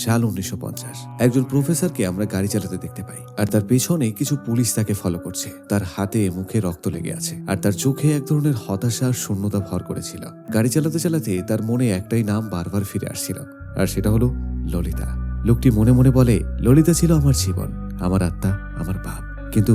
সাল 1950। একজন প্রফেসরকে আমরা গাড়ি চালাতে দেখতে পাই, আর তার পেছনে কিছু পুলিশ তাকে ফলো করছে। তার হাতে মুখে রক্ত লেগে আছে, আর তার চোখে এক ধরনের হতাশা আর শূন্যতা ভর করেছিল। গাড়ি চালাতে চালাতে তার মনে একটাই নাম বারবার ফিরে আসছিল, আর সেটা হলো ললিতা। লোকটি মনে মনে বলে, ললিতা ছিল আমার জীবন, আমার আত্মা, আমার বাপ। কিন্তু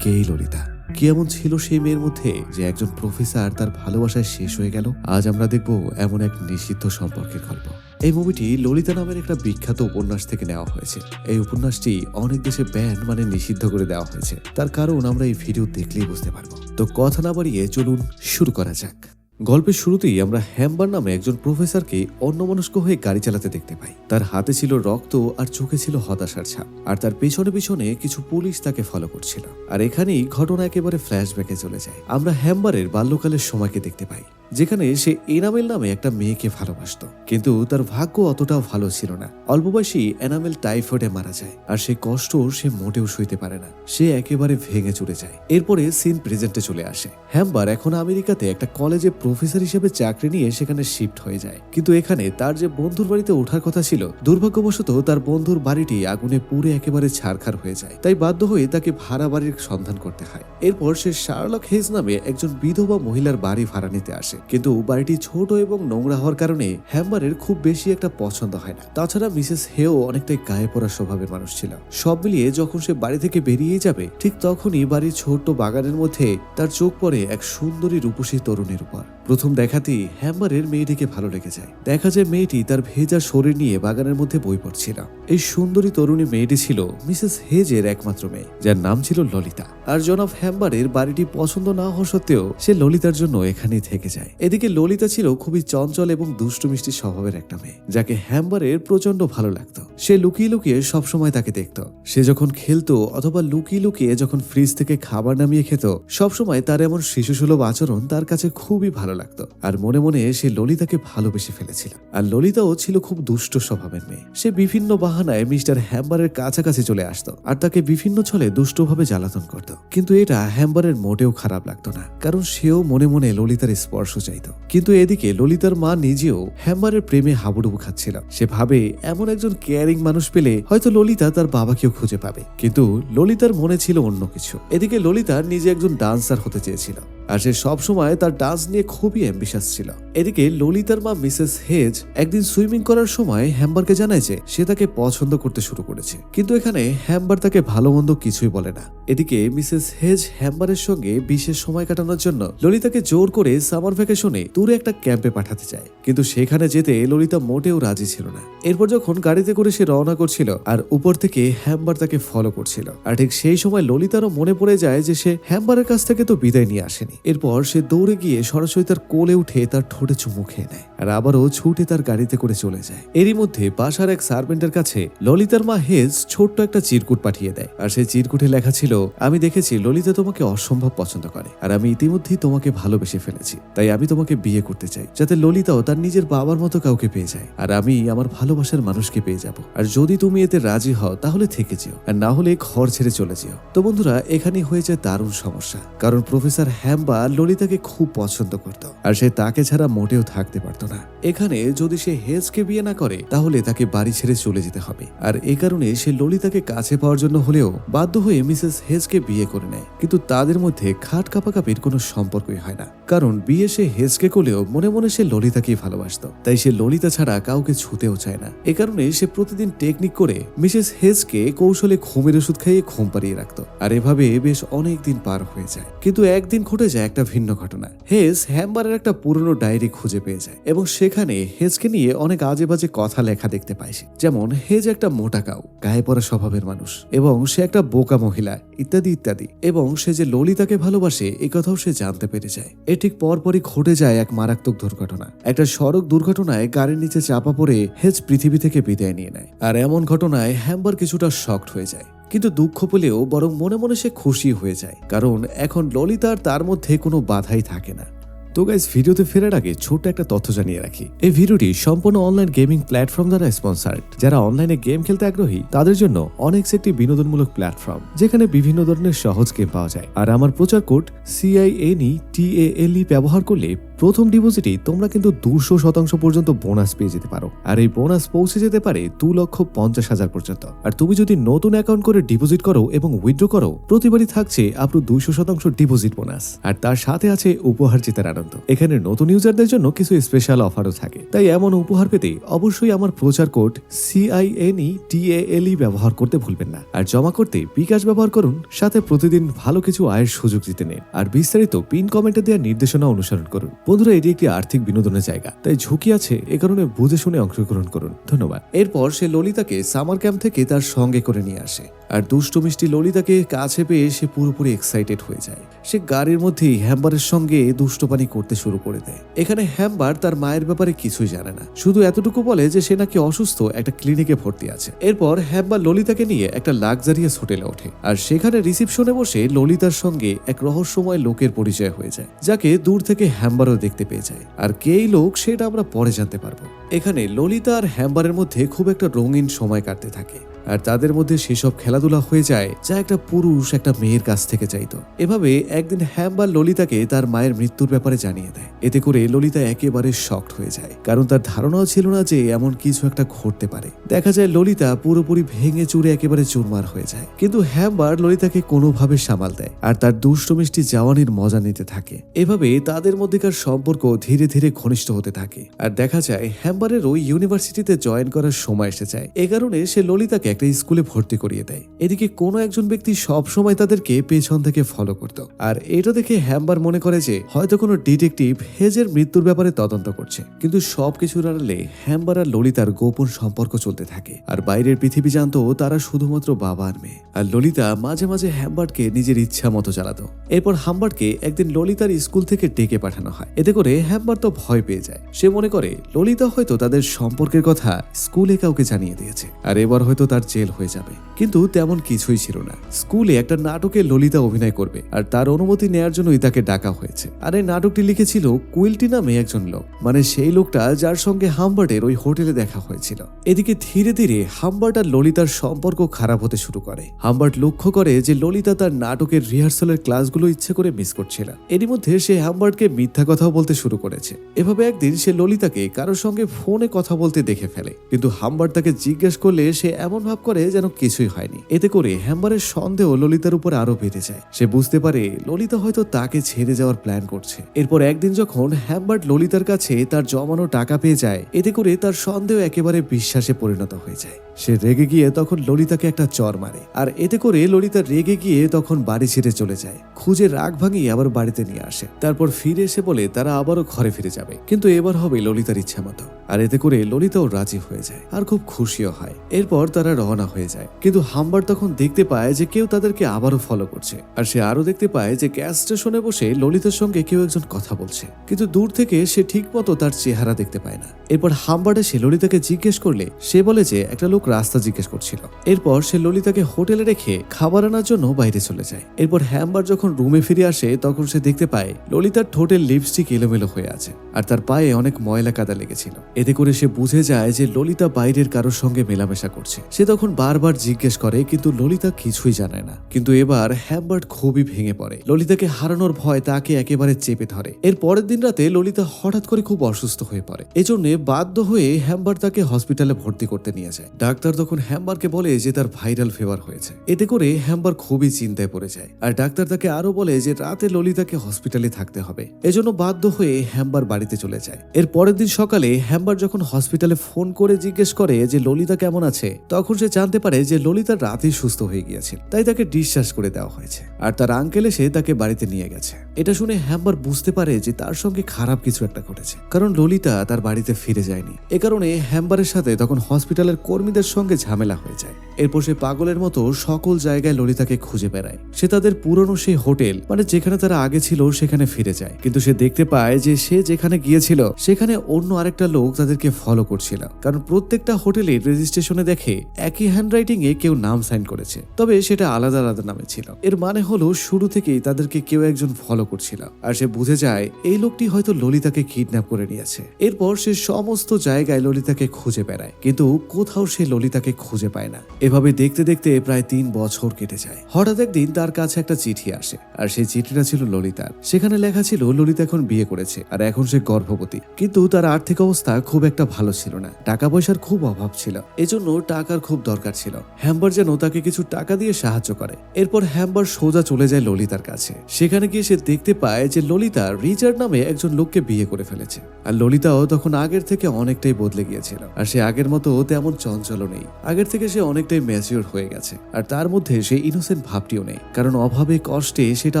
কে এই ললিতা? কি এমন ছিল সেই মেয়ের মধ্যে যে একজন প্রফেসর তার ভালোবাসায় শেষ হয়ে গেল? আজ আমরা দেখব এমন এক নিষিদ্ধ সম্পর্কের গল্প। এই মুভিটি ললিতা নামের একটা বিখ্যাত উপন্যাস থেকে নেওয়া হয়েছে। এই উপন্যাসটি অনেক দেশে ব্যান নিষিদ্ধ করে দেওয়া হয়েছে। তার কারণ আমরা এই ভিডিও দেখলেই বুঝতে পারবো। তো কথা না বাড়িয়ে চলুন শুরু করা যাক। গল্পের শুরুতেই আমরা হ্যাম্বার নামে একজন প্রফেসরকে অন্যমনস্ক হয়ে গাড়ি চালাতে দেখতে পাই। তার হাতে ছিল রক্ত আর চোখে ছিল হতাশার ছাপ, আর তার পেছনে পেছনে কিছু পুলিশ তাকে ফলো করছিল। আর এখানেই ঘটনা একেবারে ফ্ল্যাশব্যাকে চলে যায়। আমরা হ্যাম্বারের বাল্যকালের সময়কে দেখতে পাই, যেখানে সে এনামেল নামে একটা মেয়েকে ভালোবাসত। কিন্তু তার ভাগ্য অতটাও ভালো ছিল না। অল্প বয়সী এনামেল টাইফয়েডে মারা যায়, আর সেই কষ্ট সে মোটেও সইতে পারে না। সে একেবারে ভেঙে চুরে যায়। এরপরে সিন প্রেজেন্টে চলে আসে। হ্যাম্বার এখন আমেরিকাতে একটা কলেজে প্রফেসর হিসেবে চাকরি নিয়ে সেখানে শিফট হয়ে যায়। কিন্তু এখানে তার যে বন্ধুর বাড়িতে ওঠার কথা ছিল, দুর্ভাগ্যবশত তার বন্ধুর বাড়িটি আগুনে পুড়ে একেবারে ছারখার হয়ে যায়। তাই বাধ্য হয়ে তাকে ভাড়া বাড়ির সন্ধান করতে হয়। এরপর সে শার্লক হেজ নামে একজন বিধবা মহিলার বাড়ি ভাড়া নিতে আসে। কিন্তু বাড়িটি ছোট এবং নোংরা হওয়ার কারণে হ্যাম্বারের খুব বেশি একটা পছন্দ হয় না। তাছাড়া মিসেস হেও অনেকটাই গায়ে পড়া স্বভাবের মানুষ ছিল। সব মিলিয়ে যখন সে বাড়ি থেকে বেরিয়ে যাবে, ঠিক তখনই বাড়ির ছোট্ট বাগানের মধ্যে তার চোখ পড়ে এক সুন্দরী রূপসী তরুণীর উপর। প্রথম দেখাতেই হ্যাম্বারের মেয়েটিকে ভালো লেগে যায়। দেখা যায় মেয়েটি তার ভেজা শরীর নিয়ে বাগানের মধ্যে বই পড়ছিল। এই সুন্দরী তরুণী মেয়েটি ছিল মিসেস হেজের একমাত্র মেয়ে, যার নাম ছিল ললিতা। আর জনাব হ্যাম্বারের বাড়িটি পছন্দ না হওয়া সত্ত্বেও সে ললিতার জন্য এখানেই থেকে যায়। এদিকে ললিতা ছিল খুবই চঞ্চল এবং দুষ্টু মিষ্টি স্বভাবের একটা মেয়ে, যাকে হ্যাম্বারের প্রচন্ড ভালো লাগতো। সে লুকিয়ে লুকিয়ে সবসময় তাকে দেখত। সে যখন খেলতো অথবা লুকিয়ে লুকিয়ে যখন ফ্রিজ থেকে খাবার নামিয়ে খেত, সবসময় তার এমন শিশুসুলভ আচরণ তার কাছে খুবই ভালো লাগতো। আর মনে মনে সে ললিতাকে ভালোবেসে ফেলেছিল। আর ললিতাও ছিল খুব দুষ্ট স্বভাবের মেয়ে। সে বিভিন্ন বাহানায় মিস্টার হ্যাম্বারের কাছাকাছি চলে আসতো, আর তাকে বিভিন্ন ছলে দুষ্টভাবে জ্বালাতন করত। কিন্তু এটা হ্যাম্বারের মোটেও খারাপ লাগতো না, কারণ সেও মনে মনে ললিতার স্পর্শ চাইতো। কিন্তু এদিকে ললিতার মা নিজেও হ্যাম্বারের প্রেমে হাবুডুবু খাচ্ছিল। সে ভাবে এমন একজন কেয়ারিং মানুষ পেলে হয়তো ললিতা তার বাবাকেও খুঁজে পাবে। কিন্তু ললিতার মনে ছিল অন্য কিছু। এদিকে ললিতা নিজে একজন ডান্সার হতে চেয়েছিল, আর সে সবসময় তার ডান্স নিয়ে খুবই অ্যাম্বিশাস ছিল। এদিকে ললিতার মা মিসেস হেজ একদিন সুইমিং করার সময় হ্যাম্বারকে জানায় যে সে তাকে পছন্দ করতে শুরু করেছে। কিন্তু এখানে হ্যাম্বার তাকে ভালো মন্দ কিছুই বলে না। এদিকে মিসেস হেজ হ্যাম্বারের সঙ্গে বিশেষ সময় কাটানোর জন্য ললিতাকে জোর করে সামার ভ্যাকেশনে দূরে একটা ক্যাম্পে পাঠাতে চায়। কিন্তু সেখানে যেতে ললিতা মোটেও রাজি ছিল না। এরপর যখন গাড়িতে করে সে রওনা করছিল, আর উপর থেকে হ্যাম্বার তাকে ফলো করছিল, আর ঠিক সেই সময় ললিতারও মনে পড়ে যায় যে সে হ্যাম্বারের কাছ থেকে তো বিদায় নিয়ে আসেনি। এরপর সে দৌড়ে গিয়ে সরাসরি তার কোলে উঠে তার ঠোঁটে চুমু খেয়ে নেয়, আর আবারও ছুটে তার গাড়িতে করে চলে যায়। এরই মধ্যে বাসার এক সার্ভেন্টের কাছে ললিতার মা হেজ ছোট্ট একটা চিরকুট পাঠিয়ে দেয়। আর সেই চিরকুটে লেখা ছিল, আমি দেখেছি ললিতা তোমাকে অসম্ভব পছন্দ করে, আর আমি ইতিমধ্যেই তোমাকে ভালোবেসে ফেলেছি। তাই আমি তোমাকে বিয়ে করতে চাই, যাতে ললিতাও তার নিজের বাবার মতো কাউকে পেয়ে যায়, আর আমি আমার ভালোবাসার মানুষকে পেয়ে যাব। আর যদি তুমি এতে রাজি হও তাহলে থেকে যেও, আর না হলে ঘর ছেড়ে চলে যেও। তো বন্ধুরা, এখানেই হয়ে যায় দারুণ সমস্যা, কারণ প্রফেসর হ্যাম্বার ললিতাকে খুব পছন্দ করত, আর সে তাকে ছাড়া মোটেও থাকতে পারত না। এখানে যদি সে হেজকে বিয়ে না করে তাহলে তাকে বাড়ি ছেড়ে চলে যেতে হবে। আর এ কারণে সে ললিতাকে কাছে পাওয়ার জন্য হলেও বাধ্য হয়ে মিসেস হেজকে বিয়ে করে নেয়। কিন্তু তাদের মধ্যে খাট কাপাকাপির কোনো সম্পর্কই হয় না, কারণ বিয়ে সে হেজকে করলেও মনে মনে সে ললিতাকেই ভালোবাসত। তাই সে ললিতা ছাড়া কাউকে ছুতেও চায় না। এ কারণে সে প্রতিদিন টেকনিক করে মিসেস হেজকে কৌশলে ঘুমের ওষুধ খাইয়ে ঘুম পাড়িয়ে রাখত। আর এভাবে বেশ অনেক দিন পার হয়ে যায়। কিন্তু একদিন ঘটে যায় একটা ভিন্ন ঘটনা। হেজ হ্যাম্বারের একটা পুরনো ডায়েরি খুঁজে পেয়ে যায়, এবং সেখানে হেজকে নিয়ে অনেক আজে বাজে কথা লেখা দেখতে পায়। যেমন হেজ একটা মোটা কাউ, গায়ে পড়া স্বভাবের মানুষ, এবং সে একটা বোকা মহিলা, ইত্যাদি ইত্যাদি। এবং সে যে ললিতাকে ভালোবাসে এই কথাও সে জানতে পেরে যায়। এ ঠিক পরপরই ঘটে যায় এক মারাত্মক দুর্ঘটনা। একটা সড়ক দুর্ঘটনায় গাড়ির নিচে চাপা পড়ে হেজ পৃথিবী থেকে বিদায় নিয়ে নেয়। আর এমন ঘটনায় হ্যাম্বার কিছুটা শকড হয়ে যায়, কিন্তু দুঃখ পেলেও বরং মনে মনে সে খুশি হয়ে যায়, কারণ এখন ললিতার তার মধ্যে কোনো বাধাই থাকে না। তো গাইস, ভিডিওতে ফেরার আগে ছোট্ট একটা তথ্য জানিয়ে রাখি। এই ভিডিওটি সম্পূর্ণ অনলাইন গেমিং প্ল্যাটফর্ম দ্বারা স্পন্সর্ড। যারা অনলাইনে গেম খেলতে আগ্রহী তাদের জন্য অনেক্স একটি বিনোদনমূলক প্ল্যাটফর্ম, যেখানে বিভিন্ন ধরনের সহজ গেম পাওয়া যায়। আর আমার প্রচার কোড CINETALE ব্যবহার করলে প্রথম ডিপোজিটে তোমরা কিন্তু 200% পর্যন্ত বোনাস পেয়ে যেতে পারো, আর এই বোনাস পৌঁছে যেতে পারে 2,50,000 পর্যন্ত। আর তুমি যদি নতুন অ্যাকাউন্ট করে ডিপোজিট করো এবং উইথড্র করো, প্রতিবারই থাকছে আপ টু 200% ডিপোজিট বোনাস, আর তার সাথে আছে উপহার জেতার আনন্দ। এখানে নতুন ইউজারদের জন্য কিছু স্পেশাল অফারও থাকে, তাই এমন উপহার পেতে অবশ্যই আমার প্রচার কোড CINETALE ব্যবহার করতে ভুলবেন না। আর জমা করতে বিকাশ ব্যবহার করুন, সাথে প্রতিদিন ভালো কিছু আয়ের সুযোগ জিতে নিন। আর বিস্তারিত পিন কমেন্টে দেওয়া নির্দেশনা অনুসরণ করুন। বন্ধুরা, এটি একটি আর্থিক বিনোদনের জায়গা, তাই ঝুঁকি আছে, এ কারণে বুঝে শুনে অংশগ্রহণ করুন। ধন্যবাদ। এরপর সে ললিতাকে সামার ক্যাম্প থেকে তার সঙ্গে করে নিয়ে আসে, আর দুষ্টু মিষ্টি ললিতাকে কাছে পেয়ে সে পুরোপুরি এক্সাইটেড হয়ে যায়। সে গাড়ির মধ্যেই হ্যাম্বারের সঙ্গে দুষ্টপানি করতে শুরু করে দেয়। এখানে হ্যাম্বার তার মায়ের ব্যাপারে কিছুই জানে না, শুধু এতটুকু বলে যে সে নাকি অসুস্থ, একটা ক্লিনিকে ভর্তি আছে। এরপর হ্যাম্বার ললিতাকে নিয়ে একটা লাক্সারিয়াস হোটেলে ওঠে, আর সেখানে রিসিপশনে বসে ললিতার সঙ্গে এক রহস্যময় লোকের পরিচয় হয়ে যায়, যাকে দূর থেকে হ্যাম্বারও দেখতে পেয়ে যায়। আর কে এই লোক সেটা আমরা পরে জানতে পারবো। এখানে ললিতা আর হ্যাম্বারের মধ্যে খুব একটা রঙিন সময় কাটতে থাকে, আর তাদের মধ্যে সেসব খেলাধুলা হয়ে যায় যা একটা পুরুষ একটা মেয়ের কাছ থেকে চাইতো। এভাবে একদিন হ্যাম্বার ললিতাকে তার মায়ের মৃত্যুর ব্যাপারে জানিয়ে দেয়। এতে করে ললিতা একেবারে শকড হয়ে যায়, কারণ তার ধারণাও ছিল না যে এমন কিছু একটা ঘটতে পারে। দেখা যায় ললিতা পুরোপুরি ভেঙে চুরে একেবারে চুরমার হয়ে যায়, কিন্তু হ্যাম্বার ললিতাকে কোনোভাবে সামাল দেয় আর তার দুষ্ট মিষ্টি জাওয়ানির মজা নিতে থাকে। এভাবে তাদের মধ্যেকার সম্পর্ক ধীরে ধীরে ঘনিষ্ঠ হতে থাকে। আর দেখা যায় হ্যাম্বারেরও ইউনিভার্সিটিতে জয়েন করার সময় এসে যায়। এ কারণে সে ললিতাকে একটা স্কুলে ভর্তি করিয়ে দেয়। এদিকে কোনো একজন ব্যক্তি সব সময় তাদেরকে পেছন থেকে ফলো করত, আর এটা দেখে হ্যাম্বার মনে করে যে হয়তো কোনো ডিটেকটিভ হেজের মৃত্যুর ব্যাপারে তদন্ত করছে। কিন্তু সবকিছুর আড়ালে হ্যাম্বার আর ললিতার গোপন সম্পর্ক চলতে থাকে, আর বাইরের পৃথিবী জানতো তারা শুধুমাত্র বাবা আর মেয়ে। আর ললিতা মাঝে মাঝে হ্যাম্বারকে নিজের ইচ্ছা মতো চালাতো। এরপর হ্যাম্বারকে একদিন ললিতার স্কুল থেকে ডেকে পাঠানো হয়। এতে করে হ্যাম্বার তো ভয় পেয়ে যায়। সে মনে করে ললিতা হয়তো তাদের সম্পর্কের কথা স্কুলে কাউকে জানিয়ে দিয়েছে, আর এবার হয়তো তার জেল হয়ে যাবে। কিন্তু তেমন কিছুই ছিল না। স্কুলে একটা নাটকে ললিতা অভিনয় করবে, আর তার অনুমতি নেয়ার জন্যই তাকে ডাকা হয়েছে। আর এই নাটকটি লিখেছিল কুইল্টি নামে একজন লোক, মানে সেই লোকটা যার সঙ্গে হাম্বার্টের ওই হোটেলে দেখা হয়েছিল। এদিকে ধীরে ধীরে হাম্বার্ট আর ললিতার সম্পর্ক খারাপ হতে শুরু করে। হাম্বার্ট লক্ষ্য করে যে ললিতা তার নাটকের রিহার্সালের ক্লাসগুলো ইচ্ছে করে মিস করছিল। এরই মধ্যে সে হাম্বার্টকে মিথ্যা কথাও বলতে শুরু করেছে। এভাবে একদিন সে ললিতাকে কারোর সঙ্গে ফোনে কথা বলতে দেখে ফেলে, কিন্তু হাম্বার্ট তাকে জিজ্ঞেস করলে সে এমন ভাব করে যেন কিছুই হয়নি। এতে করে হ্যাম্বারের সন্দেহ ললিতার উপর আরো বেড়ে যায়। সে বুঝতে পারে ললিতা হয়তো তাকে ছেড়ে যাওয়ার প্ল্যান করছে। এরপর একদিন যখন হ্যাম্বার্ট ললিতার কাছে তার জমানো টাকা পেয়ে যায়, এতে করে তার সন্দেহ একেবারে বিশ্বাসে পরিণত হয়ে যায়। সে রেগে গিয়ে তখন ললিতাকে একটা চর মারে, আর এতে করে ললিতা রেগে গিয়ে তখন বাড়ি ছেড়ে চলে যায়। খুঁজে রাগ ভাঙিয়ে আবার বাড়িতে নিয়ে আসে। তারপর ফিরে এসে বলে তারা আবারও ঘরে ফিরে যাবে, কিন্তু এবার হবে ললিতার ইচ্ছা মতো। আর এতে করে ললিতাও রাজি হয়ে যায় আর খুব খুশিও হয়। এরপর তারা রওনা হয়ে যায়, কিন্তু হাম্বার তখন দেখতে পায় যে কেউ তাদেরকে আবারও ফলো করছে। আর সে আরো দেখতে পায় যে গ্যাস স্টেশনে বসে ললিতার সঙ্গে কেউ একজন কথা বলছে, কিন্তু দূর থেকে সে ঠিক মতো তার চেহারা দেখতে পায় না। এরপর হাম্বার এসে ললিতাকে জিজ্ঞেস করলে সে বলে যে একটা লোক রাস্তা জিজ্ঞেস করছিল। এরপর সে ললিতাকে হোটেলে রেখে খাবার আনার জন্য বাইরে চলে যায়। এরপর হ্যাম্বার যখন রুমে ফিরে আসে তখন সে দেখতে পায় ললিতার ঠোঁটের লিপস্টিক এলোমেলো হয়ে আছে, আর তার পায়ে অনেক ময়লা কাদা লেগেছিল। এতে করে সে বুঝে যায় যে ললিতা বাইরের কারোর সঙ্গে মেলামেশা করছে। সে তখন বারবার জিজ্ঞেস করে, কিন্তু ললিতা কিছুই জানায় না। কিন্তু এবার হ্যাম্বার্ট খুবই ভেঙে পড়ে। ললিতাকে হারানোর ভয় তাকে একেবারে চেপে ধরে। এর পরের দিন রাতে ললিতা হঠাৎ করে খুব অসুস্থ হয়ে পড়ে। এজন্য বাধ্য হয়ে হ্যাম্বার্ট তাকে হসপিটালে ভর্তি করতে নিয়ে যায়। ডাক্তার তখন হ্যাম্বারকে বলে যে তার ভাইরাল ফিভার হয়েছে। এতে করে হ্যাম্বার খুবই চিন্তায় পড়ে যায়, আর ডাক্তার তাকে আরো বলে যে রাতে ললিতাকে হসপিটালে থাকতে হবে। এজন্য বাধ্য হয়ে হ্যাম্বার বাড়িতে চলে যায়। এর পরের দিন সকালে হ্যাম্বার যখন হসপিটালে ফোন করে জিজ্ঞেস করে যে ললিতা কেমন আছে, তখন সে জানতে পারে যে ললিতা রাতেই সুস্থ হয়ে গিয়েছিল, তাই তাকে ডিসচার্জ করে দেওয়া হয়েছে। আর তার আঙ্কেল এসে তাকে বাড়িতে নিয়ে গেছে। এটা শুনে হ্যাম্বার বুঝতে পারে যে তার সঙ্গে খারাপ কিছু একটা ঘটেছে, কারণ ললিতা তার বাড়িতে ফিরে যায়নি। এ কারণে হ্যাম্বারের সাথে তখন হসপিটালের কর্মীদের সঙ্গে ঝামেলা হয়ে যায়। এরপর সে পাগলের মতো সকল জায়গায় ললিতাকে খুঁজে বেড়ায়। সে তাদের পুরনো সেই হোটেল, মানে যেখানে তারা আগে ছিল, সেখানে ফিরে যায়। কিন্তু সে দেখতে পায় যে সে যেখানে গিয়েছিল সেখানে অন্য আরেকটা লোক তাদেরকে ফলো করছিল, কারণ প্রত্যেকটা হোটেলের রেজিস্ট্রেশনে দেখে একই হ্যান্ডরাইটিং এ কেউ নাম সাইন করেছে, তবে সেটা আলাদা আলাদা নামে ছিল। এর মানে হলো শুরু থেকেই তাদেরকে কেউ একজন ফলো করছিল, আর সে বুঝে যায় এই লোকটি হয়তো ললিতাকে কিডন্যাপ করে নিয়েছে। এরপর সে সমস্ত জায়গায় ললিতাকে খুঁজে বেড়ায়, কিন্তু কোথাও সে ললিতাকে খুঁজে পায় না। এভাবে দেখতে দেখতে প্রায় 3 বছর কেটে যায়। হঠাৎ একদিন তার কাছে একটা চিঠি আসে, আর সেই চিঠিটা ছিল ললিতার। সেখানে লেখা ছিল ললিতা এখন বিয়ে করেছে আর এখন সে গর্ভবতী, কিন্তু তার আর্থিক অবস্থা খুব একটা ভালো ছিল না। টাকা পয়সার খুব অভাব ছিল, এজন্য টাকার খুব দরকার ছিল। হ্যাম্বার যেন তাকে কিছু টাকা দিয়ে সাহায্য করে। এরপর হ্যাম্বার সোজা চলে যায় ললিতার কাছে। সেখানে গিয়ে সে দেখতে পায় যে ললিতা রিচার্ড নামে একজন লোককে বিয়ে করে ফেলেছে। আর ললিতাও তখন আগের থেকে অনেকটাই বদলে গিয়েছিল, আর সে আগের মতো তেমন চঞ্চল নেই। আগের থেকে সে অনেকটাই ম্যাচিওর হয়ে গেছে, আর তার মধ্যে সে ইনোসেন্ট ভাবটিও নেই, কারণ অভাবে কষ্টে সেটা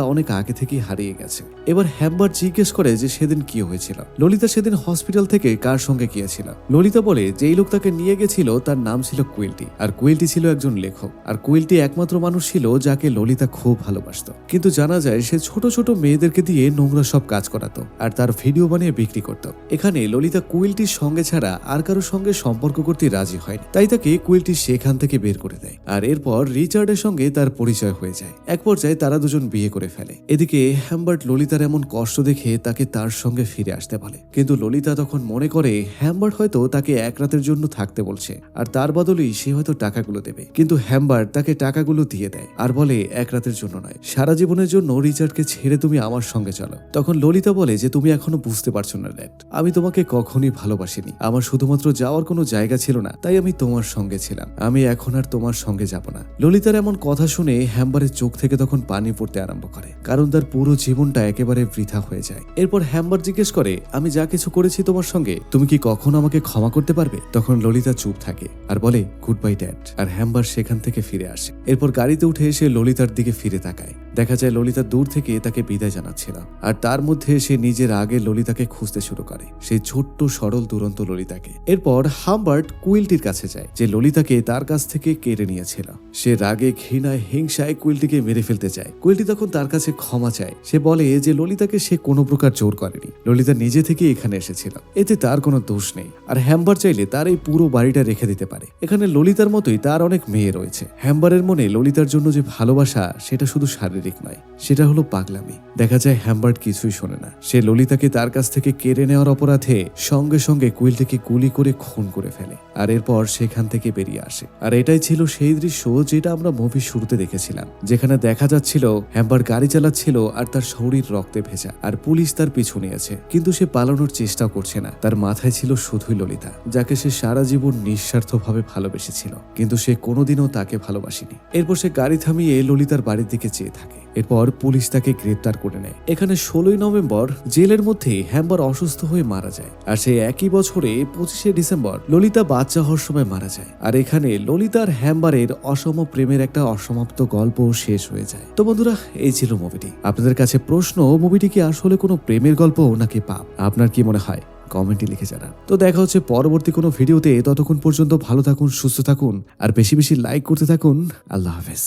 অনেক আগে থেকেই হারিয়ে গেছে। এবার হ্যাম্বার জিজ্ঞেস করে যে সেদিন কি হয়েছিল। ললিতা সেদিন হসপিটাল থেকে কার সঙ্গে গিয়েছিল। ললিতা বলে যে এই লোক তাকে নিয়ে গেছিল তার নাম ছিল কুইল্টি, আর কুইল্টি ছিল একজন লেখক। আর কুইল্টি একমাত্র মানুষ ছিল যাকে ললিতা খুব ভালোবাসত। কিন্তু জানা যায় সে ছোট ছোট মেয়েদেরকে দিয়ে নোংরা সব কাজ করাতো আর তার ভিডিও বানিয়ে বিক্রি করত। এখানে ললিতা কুইল্টির সঙ্গে ছাড়া আর কারোর সঙ্গে সম্পর্ক করতে রাজি হয়নি, তাই তাকে কুইল্টি সেখান থেকে বের করে দেয়। আর এরপর রিচার্ডের সঙ্গে তার পরিচয় হয়ে যায়। এক পর্যায়ে তারা দুজন বিয়ে করে ফেলে। এদিকে হ্যাম্বার্ট ললিতার এমন কষ্ট দেখে তাকে তার সঙ্গে ফিরে আসতে বলে, কিন্তু ললিতা তখন মনে করে হ্যাম্বার্ট হয়তো তাকে এক রাতের জন্য থাকতে বলছে, আর তার বদলেই সে হয়তো টাকাগুলো দেবে। কিন্তু হ্যাম্বার্ট তাকে টাকাগুলো দিয়ে দেয় আর বলে এক রাতের জন্য নয়, সারা জীবনের জন্য রিচার্ডকে ছেড়ে তুমি আমার সঙ্গে চলো। তখন ললিতা বলে যে তুমি এখনো বুঝতে পারছো না ড্যাড, আমি তোমাকে কখনই ভালোবাসিনি। আমার শুধুমাত্র যাওয়ার কোনো জায়গা ছিল না, তাই আমি তোমার সঙ্গে ছিলাম। আমি এখন আর তোমার সঙ্গে যাব না। ললিতার এমন কথা শুনে হ্যাম্বারের চোখ থেকে তখন পানি পড়তে আরম্ভ করে, কারণ তার পুরো জীবনটা একেবারে বৃথা হয়ে যায়। এরপর হ্যাম্বার জিজ্ঞেস করে আমি যা কিছু করেছি তোমার সঙ্গে তুমি কি কখনো আমাকে ক্ষমা করতে পারবে? তখন ললিতা চুপ থাকে আর বলে গুড বাই ড্যাড। আর হ্যাম্বার সেখান থেকে ফিরে আসে। এরপর গাড়িতে উঠে এসে ললিতার দিকে ফিরে তাকায়। দেখা যায় ললিতা দূর থেকে তাকে বিদায় জানাচ্ছিল, আর তার মধ্যে সে নিজের আগে ললিতাকে খুঁজতে শুরু করে, সেই ছোট্ট সরল দুরন্ত ললিতাকে। এরপর হাম্বার্ট কুইল্টির কাছে যায়, যে ললিতাকে তার কাছ থেকে কেড়ে নিয়েছিল। সে রাগে ঘৃণায় হিংসায় কুইল্টিকে মেরে ফেলতে চায়। কুইল্টি তখন তার কাছে ক্ষমা চায়। সে বলে যে ললিতাকে সে কোনো প্রকার জোর করেনি, ললিতা নিজে থেকে এখানে এসেছিল, এতে তার কোনো দোষ নেই। আর হ্যাম্বার চাইলে তার এই পুরো বাড়িটা রেখে দিতে পারে। এখানে ললিতার মতোই তার অনেক মেয়ে রয়েছে। হ্যাম্বারের মনে ললিতার জন্য যে ভালোবাসা সেটা শুধু শারীরিক নয়, সেটা হলো পাগলামি। দেখা যায় হ্যাম্বার্ট কিছুই শোনে না। সে ললিতাকে তার কাছ থেকে কেড়ে নেওয়ার অপরাধে সঙ্গে সঙ্গে কুইল্টিকে গুলি করে খুন করে ফেলে, আর এরপর সেখান থেকে বেরিয়ে আসে। আর এটাই ছিল সেই দৃশ্য যেটা আমরা মুভির শুরুতে দেখেছিলাম, যেখানে দেখা যাচ্ছিল হ্যাম্বার গাড়ি চালাচ্ছিল আর তার শরীর রক্তে ভেজা, আর পুলিশ তার পিছু নিয়েছে, কিন্তু সে পালানোর চেষ্টা করছে না। তার মাথায় ছিল শুধুই ললিতা, যাকে সে সারা জীবন নিঃস্বার্থভাবে ভালোবেসেছিল, কিন্তু সে কোনোদিনও তাকে ভালোবাসেনি। এরপর সে গাড়ি থামিয়ে ললিতার বাড়ির দিকে চেয়ে থাকে। এরপর পুলিশ তাকে গ্রেপ্তার করে নেয়। এখানে 16 নভেম্বর জেলের মধ্যে হ্যাম্বার অসুস্থ হয়ে মারা যায়, আর সেই একই বছরে 25 ডিসেম্বর ললিতা বাচ্চা হওয়ার সময় মারা যায়। আর এখানে ললিতার হ্যাম্বারের অসম প্রেমের একটা অসমাপ্ত গল্প শেষ হয়ে যায়। তো বন্ধুরা, এই ছিল মুভিটি। আপনাদের কাছে প্রশ্ন, মুভিটি কি আসলে কোনো প্রেমের গল্প নাকি পাপ? আপনার কি মনে হয় কমেন্টে লিখে জানান। তো দেখা হচ্ছে পরবর্তী কোনো ভিডিওতে। ততক্ষণ পর্যন্ত ভালো থাকুন, সুস্থ থাকুন, আর বেশি বেশি লাইক করতে থাকুন। আল্লাহ হাফেজ।